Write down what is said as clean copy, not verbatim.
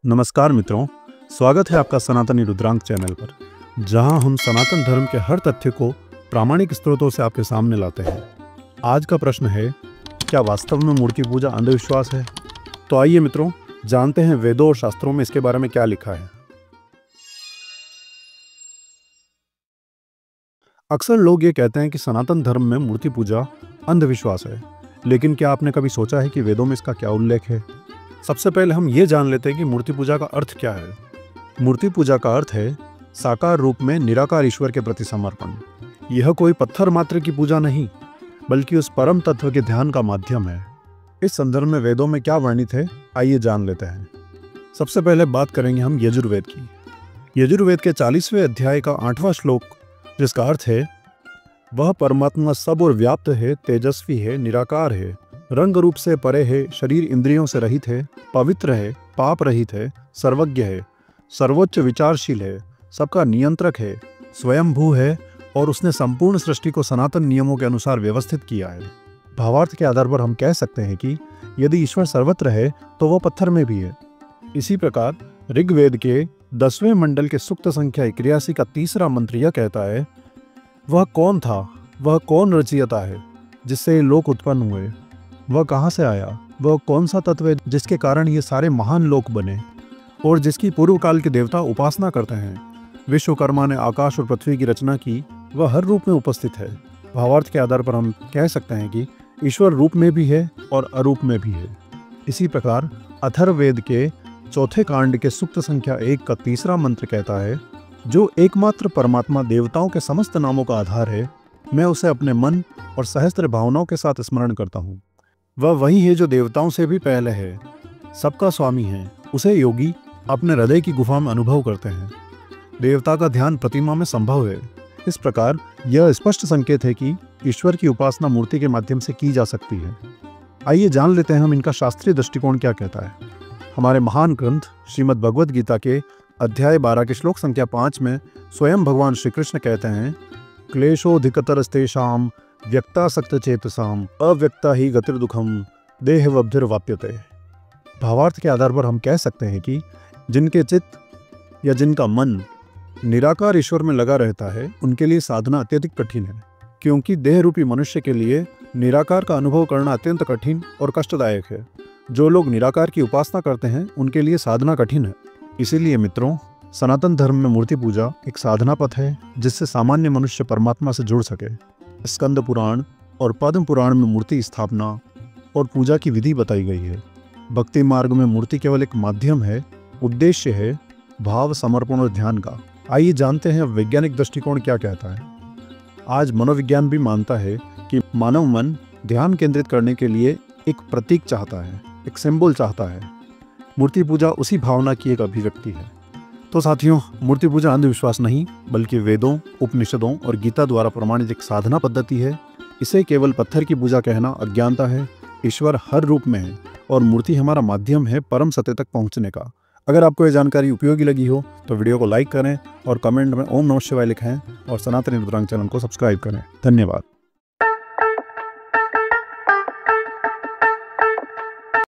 नमस्कार मित्रों, स्वागत है आपका सनातनी रुद्रांक चैनल पर, जहां हम सनातन धर्म के हर तथ्य को प्रामाणिक स्रोतों से आपके सामने लाते हैं। आज का प्रश्न है, क्या वास्तव में मूर्ति पूजा अंधविश्वास है? तो आइए मित्रों, जानते हैं वेदों और शास्त्रों में इसके बारे में क्या लिखा है। अक्सर लोग ये कहते हैं कि सनातन धर्म में मूर्ति पूजा अंधविश्वास है, लेकिन क्या आपने कभी सोचा है कि वेदों में इसका क्या उल्लेख है? सबसे पहले हम ये जान लेते हैं कि मूर्ति पूजा का अर्थ क्या है। मूर्ति पूजा का अर्थ है साकार रूप में निराकार ईश्वर के प्रति समर्पण। यह कोई पत्थर मात्र की पूजा नहीं, बल्कि उस परम तत्व के ध्यान का माध्यम है। इस संदर्भ में वेदों में क्या वर्णित है, आइए जान लेते हैं। सबसे पहले बात करेंगे हम यजुर्वेद की। यजुर्वेद के 40वें अध्याय का 8वां श्लोक, जिसका अर्थ है, वह परमात्मा सब और व्याप्त है, तेजस्वी है, निराकार है, रंग रूप से परे है, शरीर इंद्रियों से रहित है, पवित्र है, पाप रहित है, सर्वज्ञ है, सर्वोच्च विचारशील है, सबका नियंत्रक है, स्वयंभू है और उसने संपूर्ण सृष्टि को सनातन नियमों के अनुसार व्यवस्थित किया है। भावार्थ के आधार पर हम कह सकते हैं कि यदि ईश्वर सर्वत्र है तो वह पत्थर में भी है। इसी प्रकार ऋग्वेद के 10वें मंडल के सूक्त संख्या 81 का 3रा मंत्र यह कहता है, वह कौन था, वह कौन रचयिता है जिससे ये लोक उत्पन्न हुए, वह कहाँ से आया, वह कौन सा तत्व है जिसके कारण ये सारे महान लोक बने और जिसकी पूर्व काल के देवता उपासना करते हैं। विश्वकर्मा ने आकाश और पृथ्वी की रचना की, वह हर रूप में उपस्थित है। भावार्थ के आधार पर हम कह सकते हैं कि ईश्वर रूप में भी है और अरूप में भी है। इसी प्रकार अथर्ववेद के 4थे कांड के सूक्त संख्या 1 का 3रा मंत्र कहता है, जो एकमात्र परमात्मा देवताओं के समस्त नामों का आधार है, मैं उसे अपने मन और सहस्त्र भावनाओं के साथ स्मरण करता हूँ। वह वही है जो देवताओं से भी पहले है, सबका स्वामी है। उसे योगी अपने हृदय की गुफा में अनुभव करते हैं। देवता का ध्यान प्रतिमा में संभव है। इस प्रकार यह स्पष्ट संकेत है कि ईश्वर की उपासना मूर्ति के माध्यम से की जा सकती है। आइए जान लेते हैं हम इनका शास्त्रीय दृष्टिकोण क्या कहता है। हमारे महान ग्रंथ श्रीमद् भगवद गीता के अध्याय 12 के श्लोक संख्या 5 में स्वयं भगवान श्री कृष्ण कहते हैं, क्लेशोऽधिकतरस्तेषां व्यक्तासक्त चेतसाम अव्यक्ता ही गतिर्दुखम देहवब्धिर्वाप्यते। भावार्थ के आधार पर हम कह सकते हैं कि जिनके चित्त या जिनका मन निराकार ईश्वर में लगा रहता है, उनके लिए साधना अत्यधिक कठिन है, क्योंकि देह रूपी मनुष्य के लिए निराकार का अनुभव करना अत्यंत कठिन और कष्टदायक है। जो लोग निराकार की उपासना करते हैं, उनके लिए साधना कठिन है। इसीलिए मित्रों, सनातन धर्म में मूर्ति पूजा एक साधना पथ है, जिससे सामान्य मनुष्य परमात्मा से जुड़ सके। स्कंद पुराण और पद्म पुराण में मूर्ति स्थापना और पूजा की विधि बताई गई है। भक्ति मार्ग में मूर्ति केवल एक माध्यम है, उद्देश्य है भाव, समर्पण और ध्यान का। आइए जानते हैं वैज्ञानिक दृष्टिकोण क्या कहता है। आज मनोविज्ञान भी मानता है कि मानव मन ध्यान केंद्रित करने के लिए एक प्रतीक चाहता है, एक सिंबल चाहता है। मूर्ति पूजा उसी भावना की एक अभिव्यक्ति है। तो साथियों, मूर्ति पूजा अंधविश्वास नहीं, बल्कि वेदों, उपनिषदों और गीता द्वारा प्रमाणित एक साधना पद्धति है। इसे केवल पत्थर की पूजा कहना अज्ञानता है। ईश्वर हर रूप में है और मूर्ति हमारा माध्यम है परम सत्य तक पहुंचने का। अगर आपको ये जानकारी उपयोगी लगी हो तो वीडियो को लाइक करें और कमेंट में ओम नमः शिवाय लिखें और सनातनी रुद्रांक चैनल को सब्सक्राइब करें। धन्यवाद।